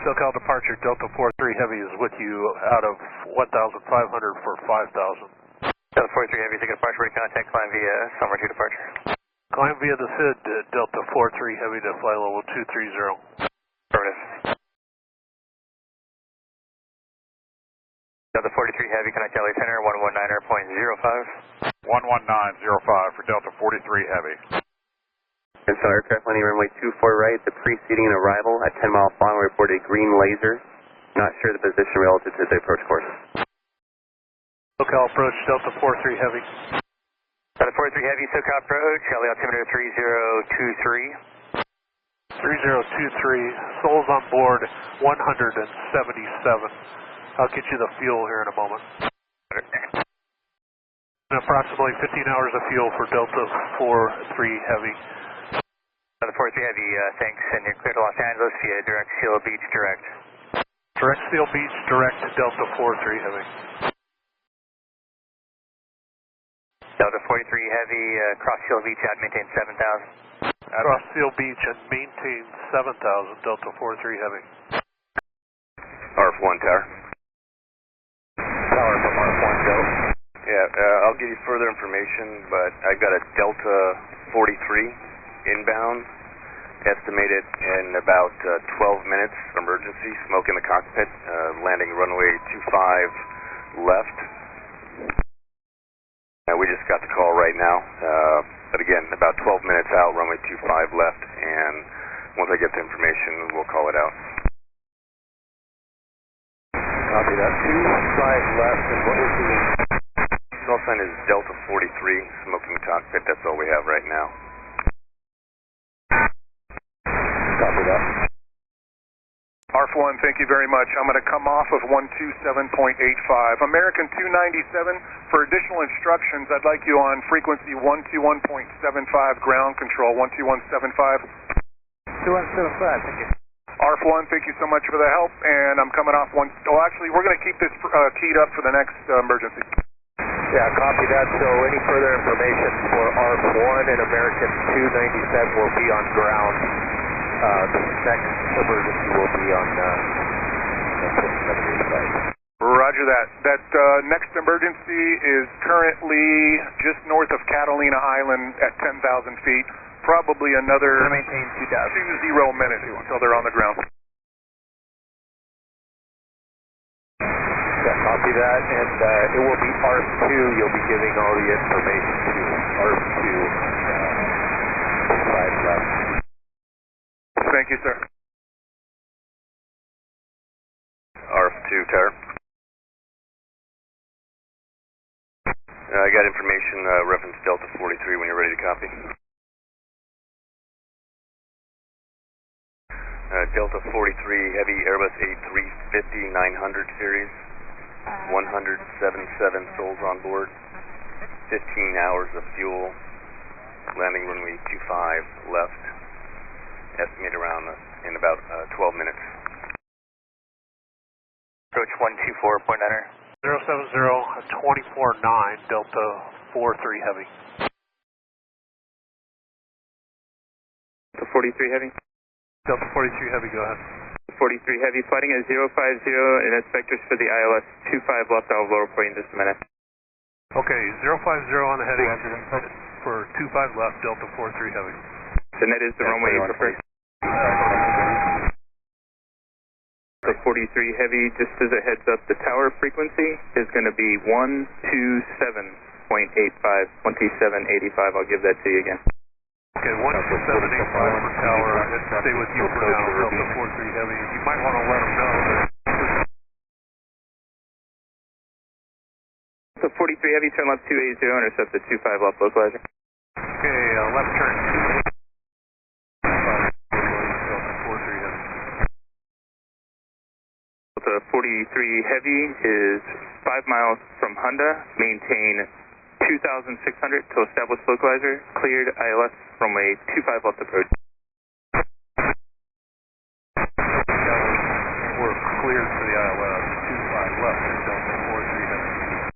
SoCal departure, Delta 43 Heavy is with you out of 1,500 for 5,000. Delta 43 Heavy, take a departure, ready contact, climb via Summer 2 departure. Climb via the SID, Delta 43 Heavy to fly level 230. Affirmative. Delta 43 Heavy, connect Galley Center, 119.05. 119.05 for Delta 43 Heavy. And so aircraft landing runway 24 right, the preceding arrival at 10 mile flying reported a green laser. Not sure the position relative to the approach course. SoCal approach, Delta 43 Heavy. Delta 43 Heavy, SoCal approach, Galley altimeter 3023. 3023, souls on board 177. I'll get you the fuel here in a moment. And approximately 15 hours of fuel for Delta 43 Heavy. Delta 43 Heavy, thanks, and you're clear to Los Angeles via direct Seal Beach direct. Direct Seal Beach, direct to Delta 43 Heavy. Delta 43 Heavy, cross Seal Beach out, maintain 7,000. Cross Seal Beach and maintain 7,000, Delta 43 Heavy. RF1 tower. Tower from RF1, go. Yeah, I'll give you further information, but I've got a Delta 43 inbound, estimated in about 12 minutes, emergency, smoke in the cockpit, landing runway 25 left. We just got the call right now, but again, about 12 minutes out, runway 25 left, and once I get the information, we'll call it out. Copy that. 25 left, and what was the... Call sign is Delta 43, smoking cockpit, that's all we have right now. Copy that. RF1, thank you very much. I'm going to come off of 127.85. American 297, for additional instructions, I'd like you on frequency 121.75, ground control, 121.75. 2175, thank you. RF1, thank you so much for the help, and I'm coming off one... Oh, actually, we're going to keep this keyed up for the next emergency. Yeah, copy that. So any further information for RF1 and American 297 will be on ground. The next emergency will be on the 2785. Roger that. That next emergency is currently just north of Catalina Island at 10,000 feet. Probably another 20 minutes until they're on the ground. Yeah, copy that. And it will be RF2. You'll be giving all the information to RF2. 5 left. Thank you, sir. RF2 tower. I got information reference Delta 43 when you're ready to copy. Delta 43 Heavy Airbus A350-900 series, 177 souls on board, 15 hours of fuel, landing runway 25 left, estimate around in about 12 minutes. Approach 124.9er. 070, 24-9, Delta 43 Heavy. Delta 43 Heavy. Delta 43 Heavy, go ahead. 43 Heavy, fighting at 050, and inspectors for the ILS 25 left. I'll lower for you in just a minute. Okay, 050 on the heading for 25 left, Delta 43 Heavy. And that is the runway you prefer. The 43 Heavy, just as a heads up, the tower frequency is going to be 127.85. 2785, I'll give that to you again. Okay, 12785 for tower. Let's stay with you for now, Delta 43 Heavy. You might want to let them know that... So 43 Heavy, turn left 280, intercept the 25 left localizer. Okay, left turn 2. The 43 Heavy is 5 miles from Honda. Maintain 2,600 to establish localizer. Cleared ILS runway 25 left approach. We're cleared for the ILS 25 left, Delta 43 Heavy.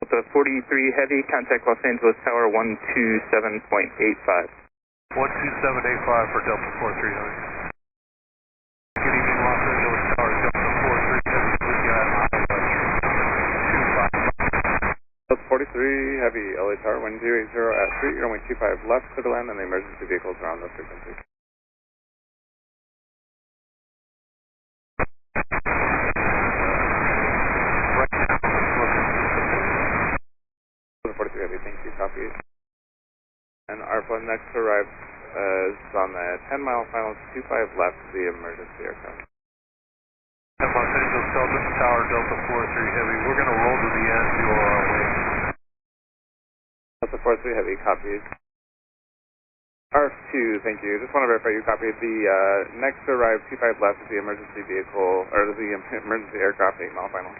The 43 Heavy, contact Los Angeles Tower 127.85. 12785 for Delta 43 Heavy. 43 Heavy, LA Tower 1080 at 3, runway 25 left, clear to land, and the emergency vehicles are on the frequency. Delta 43 Heavy, thank you, copy. And our flight next to arrive is on the 10-mile final 25 left, the emergency aircraft. Los Angeles Tower, Delta 43 Heavy. We're going to roll to the end, you are our way. Delta 43 Heavy, copied. RF2, thank you. Just want to verify you copied. The next to arrive 25 left is the emergency vehicle, or the emergency aircraft, 8-mile final.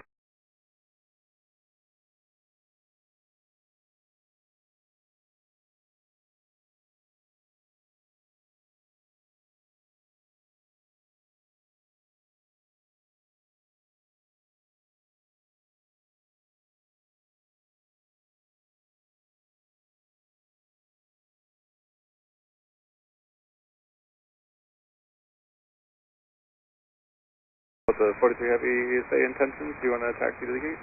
The 43 Heavy, say intentions. Do you want to taxi to the gate?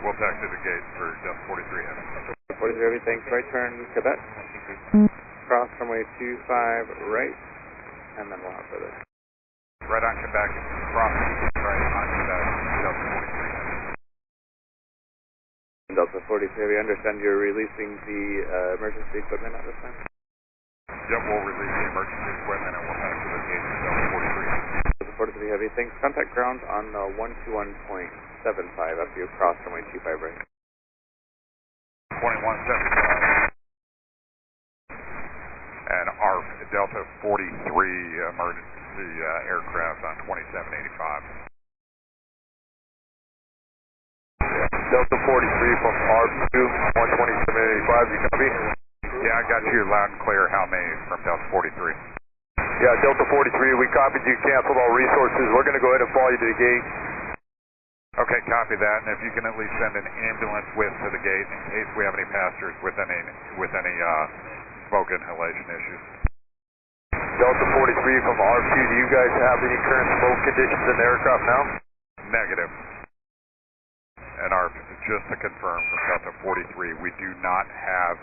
We'll taxi to the gate for Delta 43 Heavy. 43 Heavy, thanks. Right turn, Quebec. Cross runway 25 right, and then we'll have further. Right on Quebec, cross right on Quebec, Delta 43 Heavy. Delta 43 Heavy, I understand you're releasing the emergency equipment at this time? Yep, we'll release the emergency equipment and we'll head to the gate for Delta 43 Heavy. Delta 43 Heavy, thanks. Contact ground on 121.75 after you cross runway 25 right. 2175. And our Delta 43 emergency aircraft on 2785. Delta 43 from R2, 12785, you copy? Yeah, I got you loud and clear. How many from Delta 43? Yeah, Delta 43, we copied you, canceled all resources. We're going to go ahead and follow you to the gate. Okay, copy that. And if you can at least send an ambulance with to the gate in case we have any passengers with any smoke inhalation issues. Delta 43 from R2, do you guys have any current smoke conditions in the aircraft now? Negative. And just to confirm from Delta 43, we do not have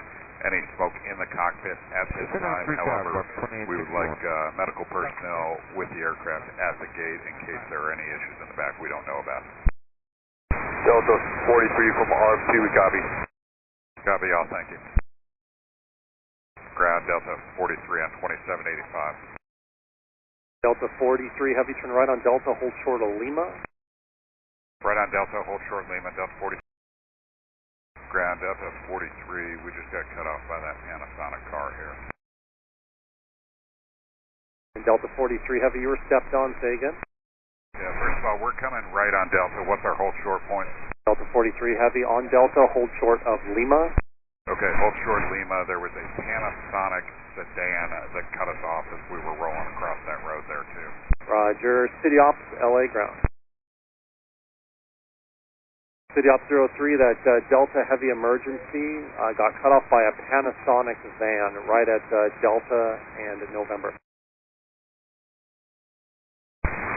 any smoke in the cockpit at this time. However, we would like medical personnel with the aircraft at the gate in case there are any issues in the back we don't know about. Delta 43 from R2, we copy. Copy all, thank you. Ground Delta 43 on 2785. Delta 43 Heavy, turn right on Delta, hold short of Lima. Right on Delta, hold short Lima, Delta 43. Ground Delta 43, we just got cut off by that Panasonic car here. And Delta 43 Heavy, you were stepped on, say again? Yeah, first of all, we're coming right on Delta. What's our hold short point? Delta 43 Heavy, on Delta, hold short of Lima. Okay, hold short Lima. There was a Panasonic sedan that cut us off as we were rolling across that road there too. Roger, City Ops, LA ground. City Ops 03, that Delta Heavy emergency got cut off by a Panasonic van right at Delta and November.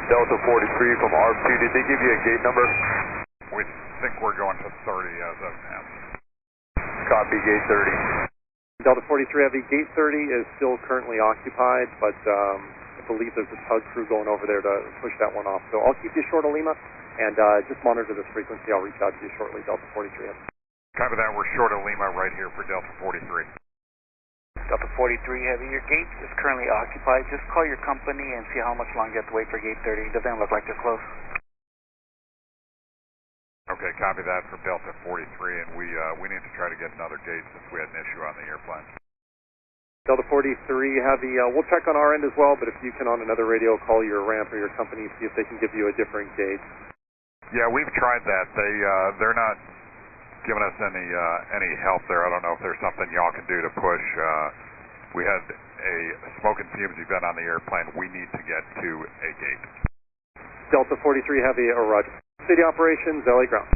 Delta 43 from R2, did they give you a gate number? We think we're going to 30 as of now. Copy, gate 30. Delta 43 Heavy, gate 30 is still currently occupied, but I believe there's a tug crew going over there to push that one off. So I'll keep you short of Lima, and just monitor this frequency. I'll reach out to you shortly, Delta 43 Heavy. Copy that, we're short of Lima right here for Delta 43. Delta 43 Heavy, your gate is currently occupied. Just call your company and see how much longer you have to wait for gate 30. It doesn't look like they're close. Okay, copy that from Delta 43, and we need to try to get another gate since we had an issue on the airplane. Delta 43 Heavy, we'll check on our end as well, but if you can on another radio call your ramp or your company, see if they can give you a different gate. Yeah, we've tried that. They're not giving us any help there. I don't know if there's something y'all can do to push. We had a smoke and fumes event on the airplane. We need to get to a gate. Delta 43 Heavy, roger. City Operations, LA ground.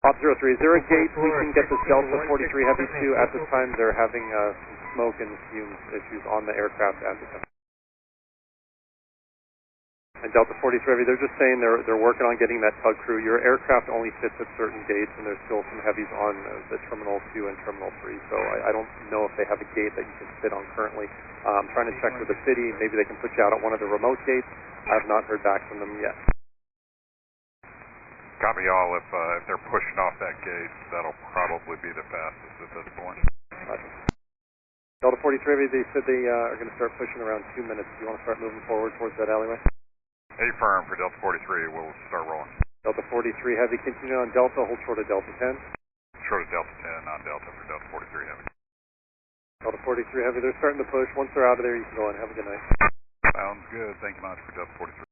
Op 03, is there a gate we can get this Delta 43 Heavy to? At this time, they're having some smoke and fumes issues on the aircraft at the time. And Delta 43 Heavy, they're just saying they're working on getting that tug crew. Your aircraft only fits at certain gates, and there's still some heavies on the Terminal 2 and Terminal 3. So I don't know if they have a gate that you can fit on currently. I'm trying to check with the city. Maybe they can put you out at one of the remote gates. I have not heard back from them yet. Copy all. If they're pushing off that gate, that'll probably be the fastest at this point. Delta 43 Heavy, they said they are going to start pushing around 2 minutes. Do you want to start moving forward towards that alleyway? Affirm for Delta 43. We'll start rolling. Delta 43 Heavy, continue on Delta. Hold short of Delta 10. Short of Delta 10 on Delta for Delta 43 Heavy. Delta 43 Heavy, they're starting to push. Once they're out of there, you can go in. Have a good night. Sounds good. Thank you much for Delta 43.